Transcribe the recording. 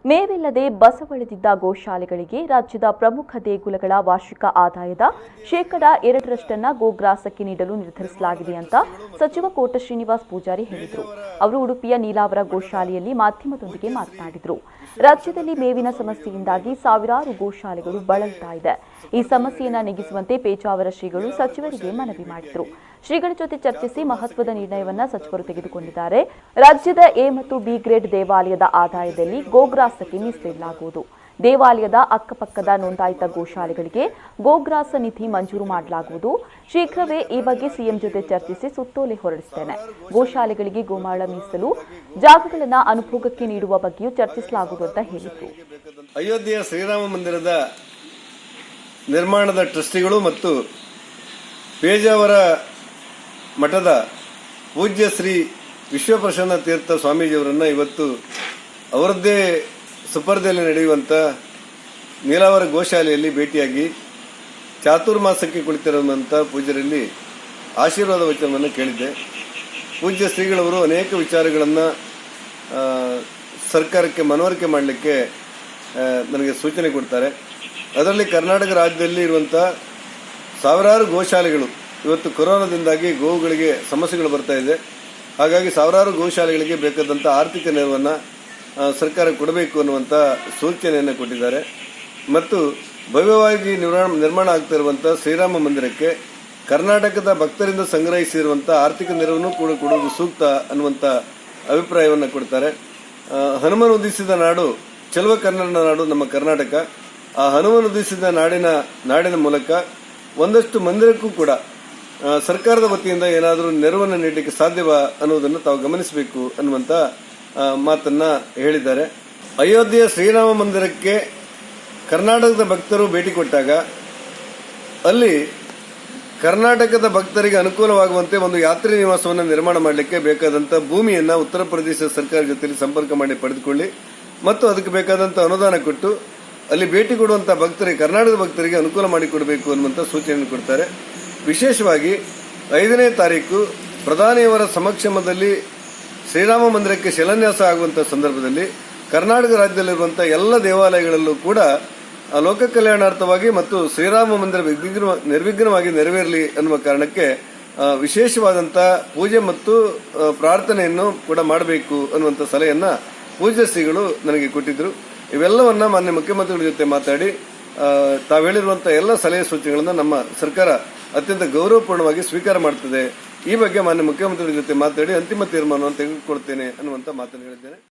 ಮೇವಿಲ್ಲದೆ ಬಸವಳಿದಿದ್ದ ಗೋಶಾಲೆಗಳಿಗೆ ರಾಜ್ಯದ ಪ್ರಮುಖ ದೇಗುಲಗಳ ವಾರ್ಷಿಕ ಆದಾಯದ ಶೇಕಡಾ 2% ಗೋಗ್ರಾಸಕ್ಕೆ ನೀಡಲು ನಿರ್ಧರಿಸಲಾಗಿದೆ ಅಂತ ಸಚಿವ ಕೋಟ ಶ್ರೀನಿವಾಸ್ ಪೂಜಾರಿ ಹೇಳಿದರು. ಅವರು ಉಡುಪಿಯ ನೀಲಾವರ ಗೋಶಾಲೆಯಲ್ಲಿ ಮಾಧ್ಯಮದೊಂದಿಗೆ ಮಾತನಾಡಿದರು. ರಾಜ್ಯದಲ್ಲಿ ಮೇವಿನ ಸಮಸ್ಯೆಯಿಂದಾಗಿ ಸಾವಿರಾರು ಗೋಶಾಲೆಗಳು ಬಳಲ್ತಾ ಇದೆ. ಈ ಸಮಸ್ಯೆಯನ್ನು ನೀಗಿಸುವಂತೆ ಪೇಜಾವರ ಶ್ರೀಗಳು ಸಚಿವರಿಗೆ ಮನವಿ ಮಾಡಿದರು. ಶ್ರೀಗಳ ಜೊತೆ ಚರ್ಚಿಸಿ ಮಹತ್ವದ ನಿರ್ಣಯವನ್ನು ಸಚಿವರು ತೆಗೆದುಕೊಂಡಿದ್ದಾರೆ. ರಾಜ್ಯದ ಎ ಮತ್ತು ಬಿ ಗ್ರೇಡ್ ದೇವಾಲಯದ ಆದಾಯದಲ್ಲಿ ಗೋಗ್ರಾಸಕ್ಕೆ ಮೀಸಲಿಡಲಾಗುವುದು. ದೇವಾಲಯದ ಅಕ್ಕಪಕ್ಕದ ನೋಂದಾಯಿತ ಗೋಶಾಲೆಗಳಿಗೆ ಗೋಗ್ರಾಸ ನಿಧಿ ಮಂಜೂರು ಮಾಡಲಾಗುವುದು. ಶೀಘ್ರವೇ ಈ ಬಗ್ಗೆ ಸಿಎಂ ಜೊತೆ ಚರ್ಚಿಸಿ ಸುತ್ತೋಲೆ ಹೊರಡಿಸುತ್ತೇನೆ. ಗೋಶಾಲೆಗಳಿಗೆ ಗೋಮಾಳ ಮೀಸಲು ಜಾಗಗಳನ್ನು ಅನುಭೋಗಕ್ಕೆ ನೀಡುವ ಬಗ್ಗೆಯೂ ಚರ್ಚಿಸಲಾಗುವುದು ಅಂತ ಹೇಳಿದರು. ಅಯೋಧ್ಯೆಯ ಶ್ರೀರಾಮ ಮಂದಿರದ ನಿರ್ಮಾಣದ ಟ್ರಸ್ಟಿಗಳು ಮತ್ತು ಪೇಜಾವರ ಮಠದ ಪೂಜ್ಯ ಶ್ರೀ ವಿಶ್ವಪ್ರಸನ್ನ ತೀರ್ಥ ಸ್ವಾಮೀಜಿಯವರನ್ನ ಇವತ್ತು ಅವರದ್ದೇ ಸುಪರ್ದಲ್ಲಿ ನಡೆಯುವಂತ ನೀಲಾವರ ಗೋಶಾಲೆಯಲ್ಲಿ ಭೇಟಿಯಾಗಿ ಚಾತುರ್ಮಾಸಕ್ಕೆ ಕುಳಿತಿರುವಂತ ಪೂಜ್ಯರಲ್ಲಿ ಆಶೀರ್ವಾದ ವಚನವನ್ನು ಕೇಳಿದ್ದೆ. ಪೂಜ್ಯ ಶ್ರೀಗಳವರು ಅನೇಕ ವಿಚಾರಗಳನ್ನು ಸರ್ಕಾರಕ್ಕೆ ಮನವರಿಕೆ ಮಾಡಲಿಕ್ಕೆ ನನಗೆ ಸೂಚನೆ ಕೊಡ್ತಾರೆ. ಅದರಲ್ಲಿ ಕರ್ನಾಟಕ ರಾಜ್ಯದಲ್ಲಿ ಇರುವಂತಹ ಸಾವಿರಾರು ಗೋಶಾಲೆಗಳು ಇವತ್ತು ಕೊರೋನಾದಿಂದಾಗಿ ಗೋವುಗಳಿಗೆ ಸಮಸ್ಯೆಗಳು ಬರ್ತಾ ಇದೆ. ಹಾಗಾಗಿ ಸಾವಿರಾರು ಗೋಶಾಲೆಗಳಿಗೆ ಬೇಕಾದಂಥ ಆರ್ಥಿಕ ನೆರವನ್ನು ಸರ್ಕಾರ ಕೊಡಬೇಕು ಅನ್ನುವಂಥ ಸೂಚನೆಯನ್ನು ಕೊಟ್ಟಿದ್ದಾರೆ. ಮತ್ತು ಭವ್ಯವಾಗಿ ನಿರ್ಮಾಣ ಆಗ್ತಾ ಇರುವಂಥ ಶ್ರೀರಾಮ ಮಂದಿರಕ್ಕೆ ಕರ್ನಾಟಕದ ಭಕ್ತರಿಂದ ಸಂಗ್ರಹಿಸಿರುವಂಥ ಆರ್ಥಿಕ ನೆರವನ್ನು ಕೂಡ ಕೊಡುವುದು ಸೂಕ್ತ ಅನ್ನುವಂಥ ಅಭಿಪ್ರಾಯವನ್ನು ಕೊಡ್ತಾರೆ. ಹನುಮನ್ ಉದಿಸಿದ ನಾಡು ಚೆಲುವ ಕನ್ನಡ ನಾಡು ನಮ್ಮ ಕರ್ನಾಟಕ. ಆ ಹನುಮನ್ ಉದಿಸಿದ ನಾಡಿನ ಮೂಲಕ ಒಂದಷ್ಟು ಮಂದಿರಕ್ಕೂ ಕೂಡ ಸರ್ಕಾರದ ವತಿಯಿಂದ ಏನಾದರೂ ನೆರವನ್ನು ನೀಡಲಿಕ್ಕೆ ಸಾಧ್ಯವಾ ಅನ್ನೋದನ್ನು ತಾವು ಗಮನಿಸಬೇಕು ಅನ್ನುವಂಥ ಮಾತನ್ನ ಹೇಳಿದ್ದಾರೆ. ಅಯೋಧ್ಯೆಯ ಶ್ರೀರಾಮ ಮಂದಿರಕ್ಕೆ ಕರ್ನಾಟಕದ ಭಕ್ತರು ಭೇಟಿ ಕೊಟ್ಟಾಗ ಅಲ್ಲಿ ಕರ್ನಾಟಕದ ಭಕ್ತರಿಗೆ ಅನುಕೂಲವಾಗುವಂತೆ ಒಂದು ಯಾತ್ರಿ ನಿವಾಸವನ್ನು ನಿರ್ಮಾಣ ಮಾಡಲಿಕ್ಕೆ ಬೇಕಾದಂಥ ಭೂಮಿಯನ್ನ ಉತ್ತರ ಪ್ರದೇಶ ಸರ್ಕಾರ ಜೊತೆಯಲ್ಲಿ ಸಂಪರ್ಕ ಮಾಡಿ ಪಡೆದುಕೊಳ್ಳಿ ಮತ್ತು ಅದಕ್ಕೆ ಬೇಕಾದಂಥ ಅನುದಾನ ಕೊಟ್ಟು ಅಲ್ಲಿ ಭೇಟಿ ಕೊಡುವಂಥ ಭಕ್ತರಿಗೆ ಕರ್ನಾಟಕದ ಭಕ್ತರಿಗೆ ಅನುಕೂಲ ಮಾಡಿಕೊಡಬೇಕು ಅನ್ನುವಂಥ ಸೂಚನೆಯನ್ನು ಕೊಡ್ತಾರೆ. ವಿಶೇಷವಾಗಿ 5ನೇ ತಾರೀಕು ಪ್ರಧಾನಿಯವರ ಸಮಕ್ಷಮದಲ್ಲಿ ಶ್ರೀರಾಮ ಮಂದಿರಕ್ಕೆ ಶಿಲಾನ್ಯಾಸ ಆಗುವಂತಹ ಸಂದರ್ಭದಲ್ಲಿ ಕರ್ನಾಟಕ ರಾಜ್ಯದಲ್ಲಿರುವಂತಹ ಎಲ್ಲ ದೇವಾಲಯಗಳಲ್ಲೂ ಕೂಡ ಲೋಕ ಕಲ್ಯಾಣಾರ್ಥವಾಗಿ ಮತ್ತು ಶ್ರೀರಾಮ ಮಂದಿರ ನಿರ್ವಿಘ್ನವಾಗಿ ನೆರವೇರಲಿ ಅನ್ನುವ ಕಾರಣಕ್ಕೆ ವಿಶೇಷವಾದಂತಹ ಪೂಜೆ ಮತ್ತು ಪ್ರಾರ್ಥನೆಯನ್ನು ಕೂಡ ಮಾಡಬೇಕು ಅನ್ನುವಂಥ ಸಲಹೆಯನ್ನ ಪೂಜ್ಯ ಶ್ರೀಗಳು ನನಗೆ ಕೊಟ್ಟಿದ್ರು. ಇವೆಲ್ಲವನ್ನ ಮಾನ್ಯ ಮುಖ್ಯಮಂತ್ರಿಗಳ ಜೊತೆ ಮಾತಾಡಿ ತಾವು ಹೇಳಿರುವಂತಹ ಎಲ್ಲ ಸಲಹೆ ಸೂಚನೆಗಳನ್ನು ನಮ್ಮ ಸರ್ಕಾರ ಅತ್ಯಂತ ಗೌರವಪೂರ್ಣವಾಗಿ ಸ್ವೀಕಾರ ಮಾಡುತ್ತದೆ. ಈ ಬಗ್ಗೆ ಮಾನ್ಯ ಮುಖ್ಯಮಂತ್ರಿಗಳ ಜೊತೆ ಮಾತಾಡಿ ಅಂತಿಮ ತೀರ್ಮಾನವನ್ನು ತೆಗೆದುಕೊಳ್ತೇನೆ ಅನ್ನುವಂಥ ಮಾತನ್ನು ಹೇಳಿದ್ದೇನೆ.